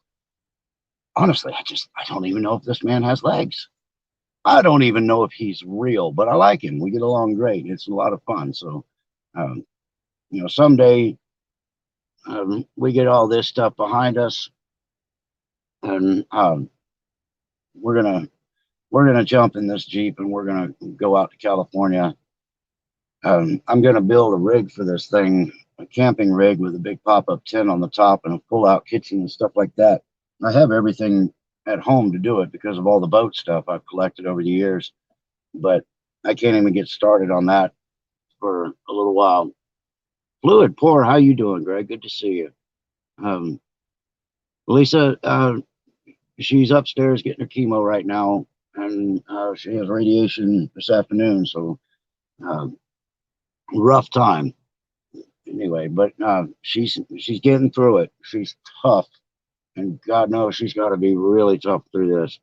honestly, I don't even know if this man has legs. I don't even know if he's real, but I like him. We get along great. It's a lot of fun. So, um, someday we get all this stuff behind us, and we're gonna we're gonna jump in this Jeep and we're gonna go out to California. I'm gonna build a rig for this thing, a camping rig with a big pop-up tent on the top and a pull-out kitchen and stuff like that. I have everything at home to do it because of all the boat stuff I've collected over the years, but I can't even get started on that for a little while. Fluid Pour, how you doing, Greg? Good to see you. Um, Lisa, she's upstairs getting her chemo right now, and she has radiation this afternoon, so um, rough time. Anyway, but she's getting through it. She's tough, and God knows she's got to be really tough through this.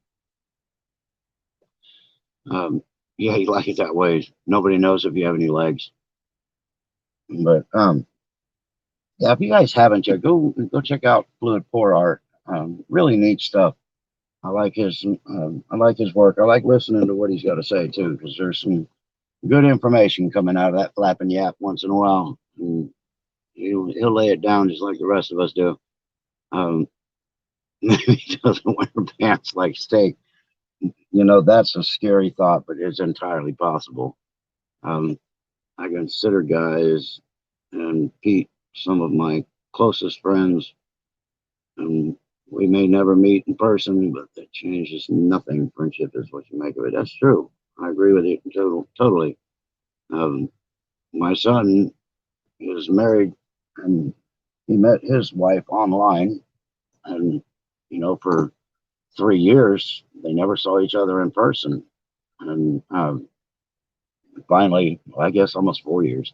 Yeah, you like it that way. Nobody knows if you have any legs, but yeah, if you guys haven't yet, go check out Fluid Pour Art. Really neat stuff. I like his work. I like listening to what he's got to say too, because there's some good information coming out of that flapping yap once in a while. And he'll lay it down just like the rest of us do. Um, Maybe he doesn't wear pants like steak. That's a scary thought, but it's entirely possible. Um, I consider guys and Pete some of my closest friends, and we may never meet in person, but that changes nothing. Friendship is what you make of it. That's true. I agree with you totally. Um, my son is married, and he met his wife online, and for 3 years they never saw each other in person, and finally, well, I guess almost 4 years.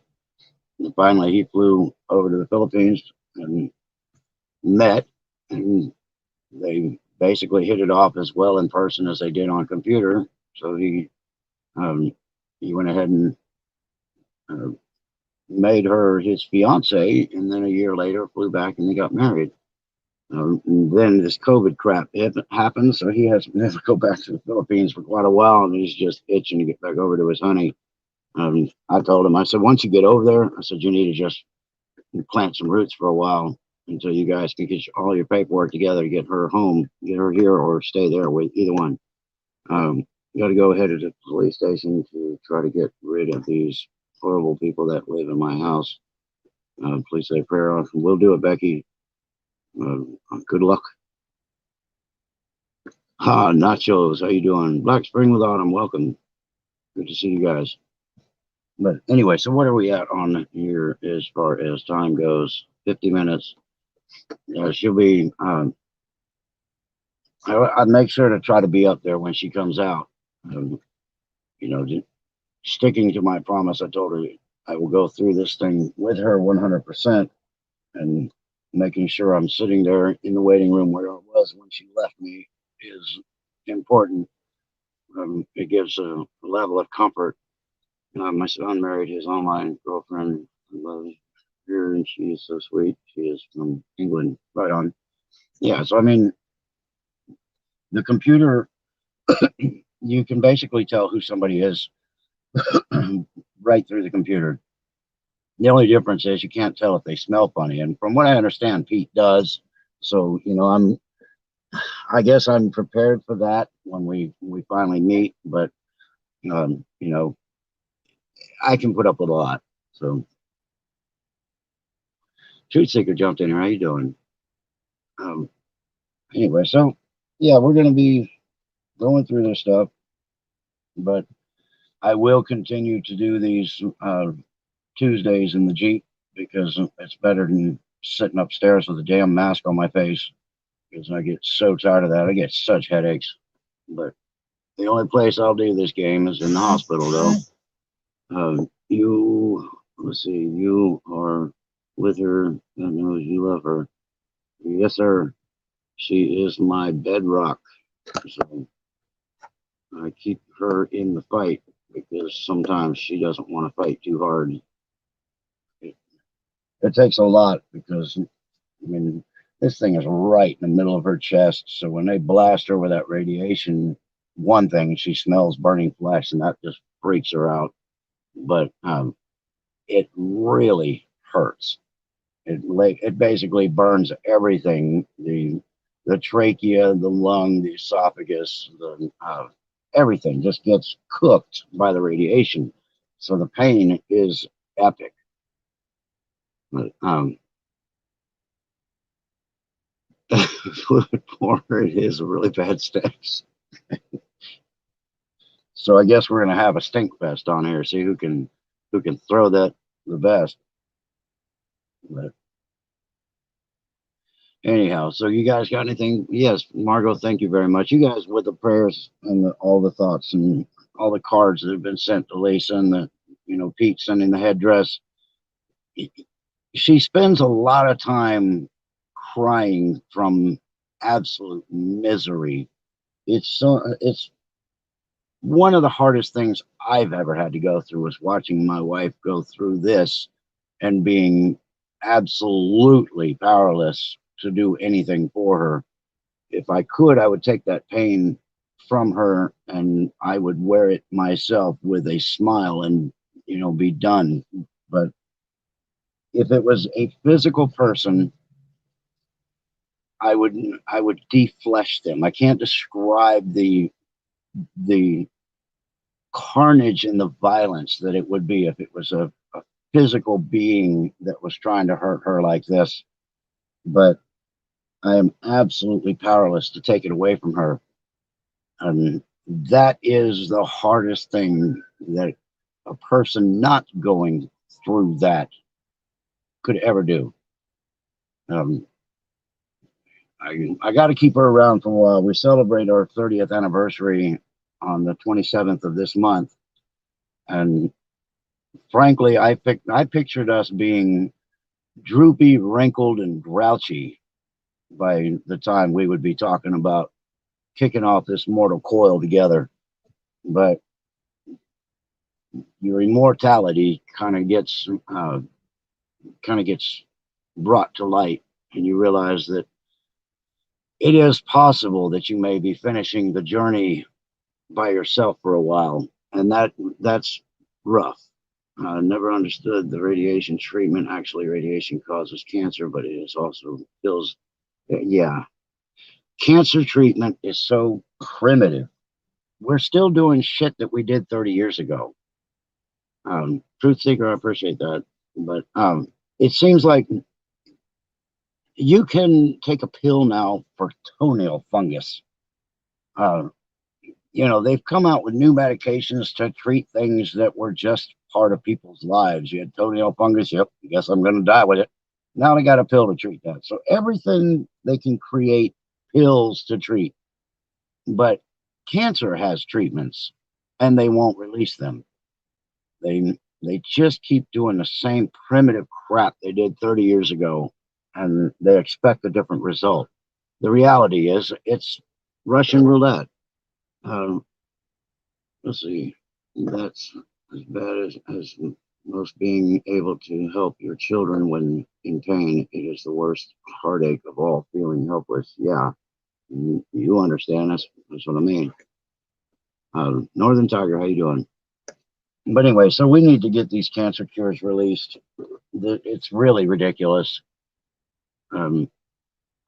And finally, he flew over to the Philippines and met, and they basically hit it off as well in person as they did on computer. So um, he went ahead and uh, made her his fiance, and then a year later flew back and they got married. And then this COVID crap happened, so he has to go back to the Philippines for quite a while, and he's just itching to get back over to his honey. I told him, I said, once you get over there, I said, you need to just plant some roots for a while until you guys can get all your paperwork together to get her home, get her here, or stay there with either one. You got to go ahead to the police station to try to get rid of these horrible people that live in my house. Please say a prayer. We'll do it, Becky. Good luck. Nachos, how you doing? Black Spring with Autumn, welcome. Good to see you guys. But anyway, so what are we at on here as far as time goes? 50 minutes. She'll be. I make sure to try to be up there when she comes out. Um, you know, sticking to my promise. I told her I will go through this thing with her 100%, and making sure I'm sitting there in the waiting room where I was when she left me is important. It gives a level of comfort. My son married his online girlfriend. I love her, and she is so sweet. She is from England, right on. Yeah, so I mean, the computer, you can basically tell who somebody is right through the computer. The only difference is you can't tell if they smell funny, and from what I understand, Pete does. So I guess I'm prepared for that when we finally meet. But you know, I can put up with a lot. So, Truth Seeker jumped in here. How you doing? Um, anyway, so yeah, we're gonna be going through this stuff, but I will continue to do these Tuesdays in the Jeep because it's better than sitting upstairs with a damn mask on my face. Because I get so tired of that. I get such headaches. But the only place I'll do this game is in the hospital, though. Let's see, you are with her. God knows you love her. Yes, sir. She is my bedrock. So I keep her in the fight because sometimes she doesn't want to fight too hard. It takes a lot because, I mean, this thing is right in the middle of her chest. So when they blast her with that radiation, one thing, she smells burning flesh, and that just freaks her out. But it really hurts. It basically burns everything, the trachea, the lung, the esophagus, the everything just gets cooked by the radiation. So the pain is epic. But, fluid pour it is a really bad stinks. So I guess we're gonna have a stink fest on here. See who can throw that the best. But anyhow, so you guys got anything? Yes, Margot, thank you very much. You guys with the prayers and all the thoughts and all the cards that have been sent to Lisa and Pete sending the headdress. She spends a lot of time crying from absolute misery. It's one of the hardest things I've ever had to go through was watching my wife go through this and being absolutely powerless to do anything for her. If I could, I would take that pain from her and I would wear it myself with a smile and, be done. But if it was a physical person, I would deflesh them. I can't describe the carnage and the violence that it would be if it was a physical being that was trying to hurt her like this. But I am absolutely powerless to take it away from her. And that is the hardest thing that a person not going through that could ever do. Um, I got to keep her around for a while. We celebrate our 30th anniversary on the 27th of this month. And frankly, I pictured us being droopy, wrinkled, and grouchy by the time we would be talking about kicking off this mortal coil together. But your immortality kind of gets brought to light, and you realize that it is possible that you may be finishing the journey by yourself for a while, and that's rough. I never understood the radiation treatment. Actually, radiation causes cancer, but it is also kills. Yeah, cancer treatment is so primitive. We're still doing shit that we did 30 years ago. Truth Seeker, I appreciate that, but it seems like you can take a pill now for toenail fungus. Uh, they've come out with new medications to treat things that were just part of people's lives. You had toenail fungus. Yep, I guess I'm going to die with it. Now they got a pill to treat that. So everything they can create pills to treat, but cancer has treatments, and they won't release them. They just keep doing the same primitive crap they did 30 years ago, and they expect a different result. The reality is, it's Russian roulette. Um, let's see, that's as bad as most being able to help your children when in pain. It is the worst heartache of all, feeling helpless. Yeah, you understand. That's what I mean. Northern Tiger, how you doing? But anyway, so we need to get these cancer cures released. It's really ridiculous. Um,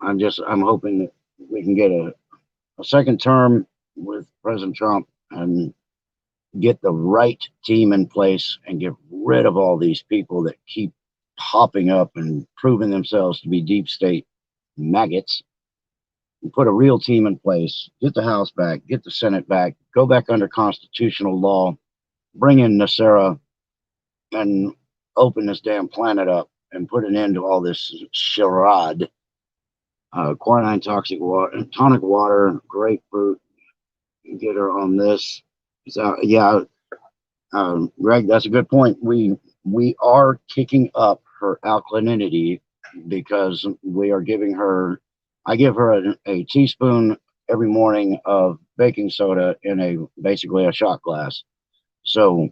I'm hoping that we can get a second term with President Trump and get the right team in place and get rid of all these people that keep popping up and proving themselves to be deep state maggots. And put a real team in place, get the House back, get the Senate back, go back under constitutional law, bring in Nasera, and open this damn planet up and put an end to all this charade. Quinine, toxic water, tonic water, grapefruit. Get her on this. So yeah, Greg, that's a good point. We are kicking up her alkalinity because we are giving her. I give her a teaspoon every morning of baking soda in basically a shot glass. So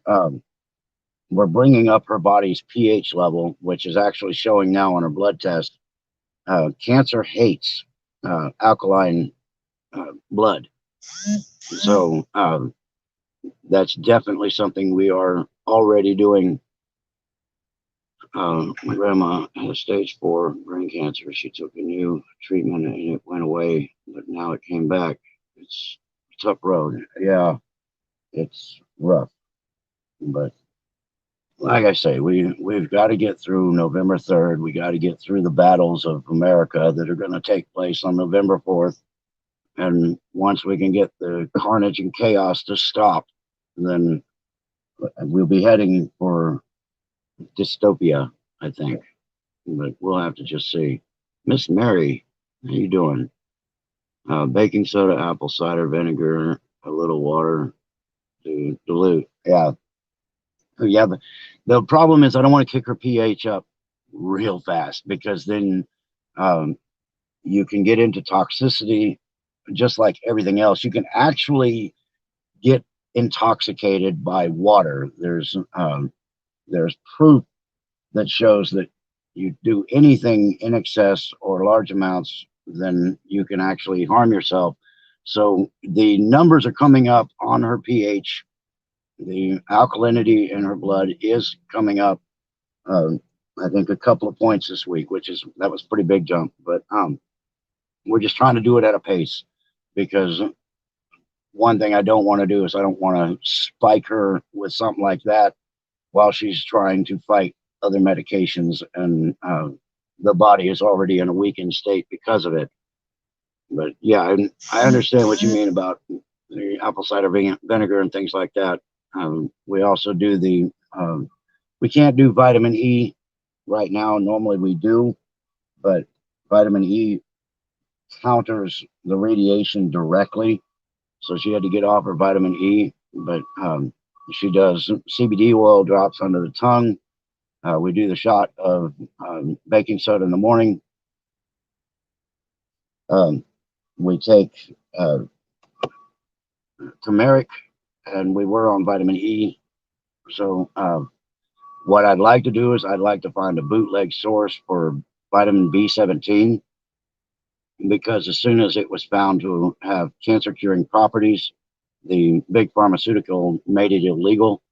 we're bringing up her body's pH level, which is actually showing now on her blood test. Cancer hates alkaline blood. So that's definitely something we are already doing. My grandma had stage 4 brain cancer. She took a new treatment and it went away, but now it came back. It's a tough road. Yeah, it's rough. But like I say, we've got to get through November 3rd. We got to get through the battles of America that are going to take place on November 4th. And once we can get the carnage and chaos to stop, then we'll be heading for dystopia, I think. But we'll have to just see. Miss Mary, how you doing? Baking soda, apple cider vinegar, a little water to dilute. Yeah. Yeah. The problem is I don't want to kick her pH up real fast because then you can get into toxicity just like everything else. You can actually get intoxicated by water. There's proof that shows that you do anything in excess or large amounts, then you can actually harm yourself. So the numbers are coming up on her pH. The alkalinity in her blood is coming up. I think a couple of points this week, that was a pretty big jump. But we're just trying to do it at a pace because one thing I don't want to do is I don't want to spike her with something like that while she's trying to fight other medications, and the body is already in a weakened state because of it. But yeah, I understand what you mean about the apple cider vinegar and things like that. We also do we can't do vitamin E right now. Normally we do, but vitamin E counters the radiation directly. So she had to get off her vitamin E, but she does CBD oil drops under the tongue. We do the shot of baking soda in the morning. We take turmeric, and we were on vitamin E. So what I'd like to do is I'd like to find a bootleg source for vitamin B17 because as soon as it was found to have cancer curing properties, the big pharmaceutical made it illegal.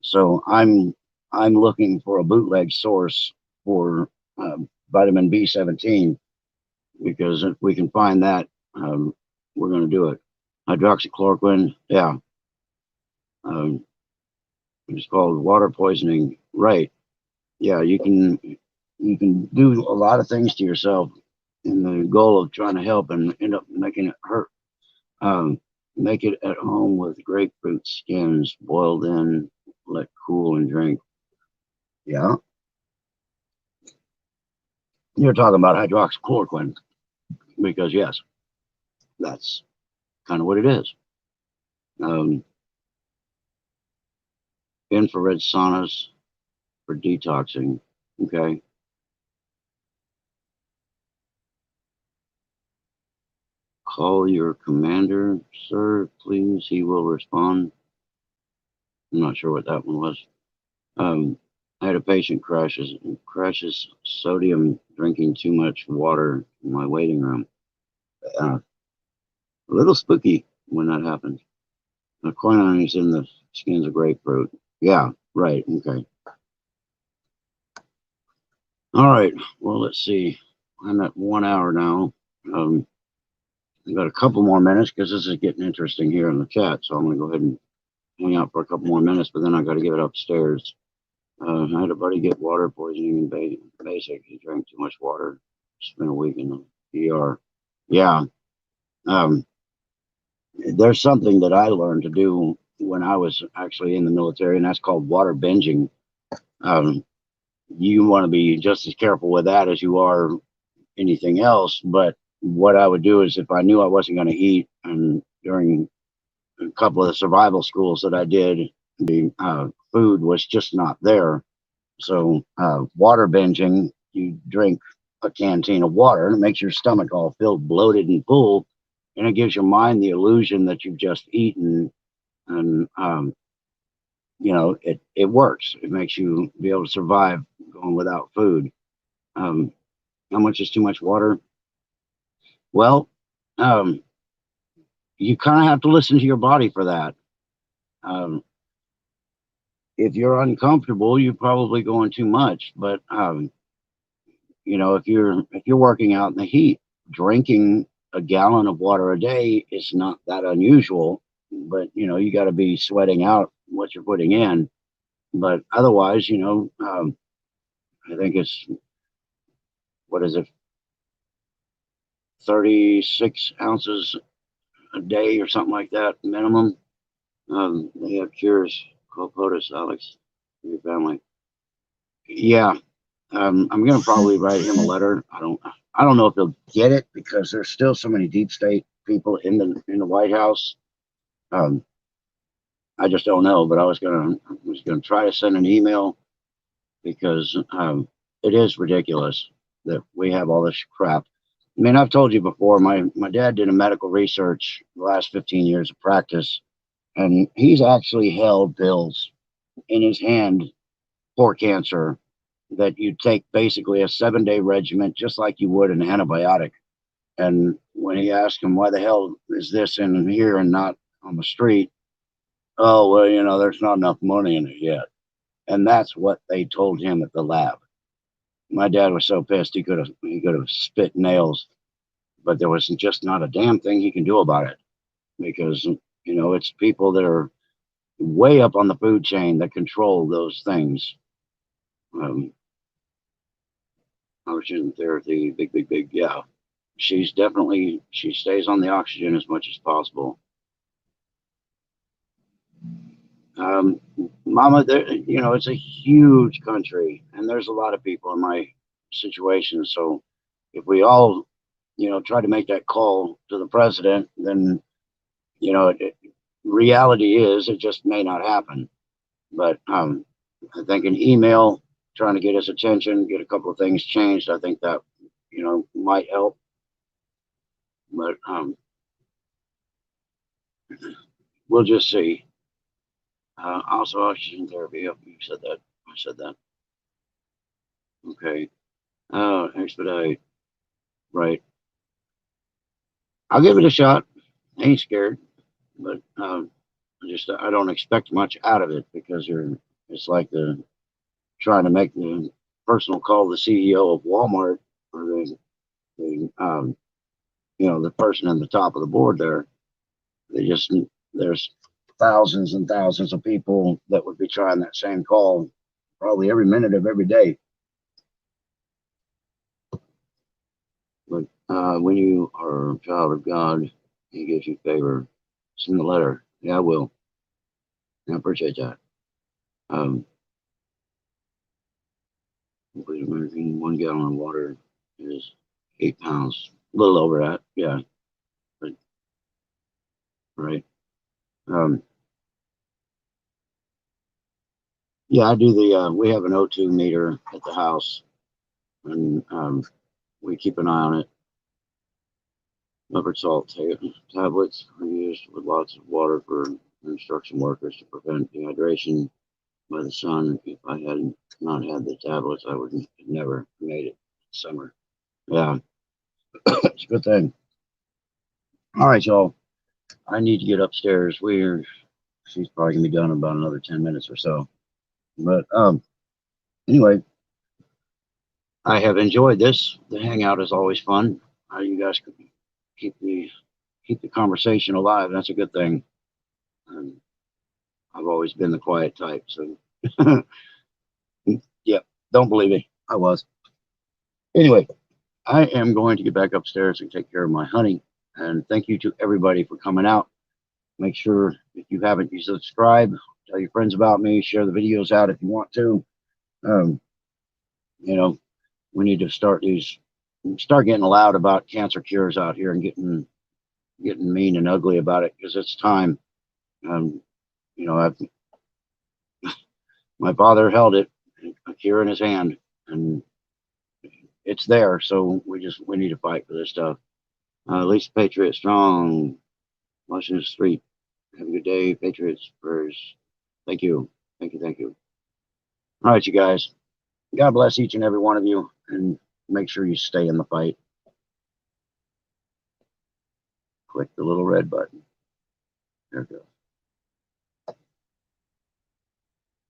So I'm looking for a bootleg source for vitamin B17 because if we can find that, we're going to do it. Hydroxychloroquine, yeah. It's called water poisoning, right? Yeah, you can you can do a lot of things to yourself in the goal of trying to help and end up making it hurt. Make it at home with grapefruit skins boiled in, let cool and drink. Yeah, you're talking about hydroxychloroquine because yes, that's kind of what it is. Um, Infrared saunas for detoxing. Okay. Call your commander, sir, please. He will respond. I'm not sure what that one was. I had a patient crashes sodium drinking too much water in my waiting room. A little spooky when that happens. The quinine is in the skins of grapefruit. Yeah, right. Okay. All right. Well, let's see. I'm at 1 hour now. I've got a couple more minutes because this is getting interesting here in the chat. So I'm going to go ahead and hang out for a couple more minutes, but then I got to get it upstairs. I had a buddy get water poisoning in basic. He drank too much water. Spent a week in the ER. Yeah. Um, there's something that I learned to do when I was actually in the military, and that's called water binging. Um, you want to be just as careful with that as you are anything else. But what I would do is if I knew I wasn't going to eat, and during a couple of the survival schools that I did, the food was just not there. So water binging, you drink a canteen of water and it makes your stomach all filled, bloated, and full, and it gives your mind the illusion that you've just eaten, and it works. It makes you be able to survive going without food. Um, how much is too much water? Well, um, you kind of have to listen to your body for that. Um, if you're uncomfortable, you're probably going too much. But if you're working out in the heat, drinking a gallon of water a day is not that unusual. But you got to be sweating out what you're putting in. But otherwise, I think it's, what is it, 36 ounces a day or something like that minimum. They have cures. Call POTUS, Alex, for your family. Yeah, I'm gonna probably write him a letter. I don't know if he'll get it because there's still so many deep state people in the White House. Um, I just don't know, but I was gonna try to send an email because it is ridiculous that we have all this crap. I mean, I've told you before, my dad did a medical research the last 15 years of practice, and he's actually held pills in his hand for cancer that you take basically a 7-day regimen, just like you would an antibiotic. And when he asked him, why the hell is this in here and not on the street? Oh, well, there's not enough money in it yet. And that's what they told him at the lab. My dad was so pissed he could have spit nails, but there was just not a damn thing he can do about it because it's people that are way up on the food chain that control those things. Um, Oxygen therapy, big, big, big. Yeah, she stays on the oxygen as much as possible. Um, Mama, it's a huge country, and there's a lot of people in my situation. So if we all, try to make that call to the president, then reality is it just may not happen. But I think an email trying to get his attention, get a couple of things changed, I think that might help. But we'll just see. Also, oxygen therapy. Yep, you said that. I said that. Okay. Expedite. Right. I'll give it a shot. I ain't scared, but I don't expect much out of it because it's like trying to make the personal call the CEO of Walmart or the person in the top of the board there. There's thousands and thousands of people that would be trying that same call probably every minute of every day. But when you are a child of God, He gives you favor. Send the letter. Yeah, I will. I appreciate that. Drinking 1 gallon of water is 8 pounds. A little over that. Yeah. But, right. Um, yeah, I do the, we have an O2 meter at the house, and we keep an eye on it. Leopard salt tablets are used with lots of water for construction workers to prevent dehydration by the sun. If I had not had the tablets, I would never made it summer. Yeah, it's a good thing. All right, y'all. I need to get upstairs. She's probably gonna be done in about another 10 minutes or so. But anyway, I have enjoyed this. The hangout is always fun. You guys could keep the conversation alive. That's a good thing. Um, I've always been the quiet type, so yeah, don't believe me. I was. Anyway, I am going to get back upstairs and take care of my honey. And thank you to everybody for coming out. Make sure if you haven't, you subscribe, tell your friends about me, share the videos out if you want to. Um, you know, we need to start getting loud about cancer cures out here and getting mean and ugly about it, because it's time. Um, you know, my father held it, a cure in his hand, and it's there. So we need to fight for this stuff. At least Patriot strong. Washington Street. Have a good day, Patriots. Spurs. Thank you. Thank you. Thank you. All right, you guys. God bless each and every one of you, and make sure you stay in the fight. Click the little red button. There it goes.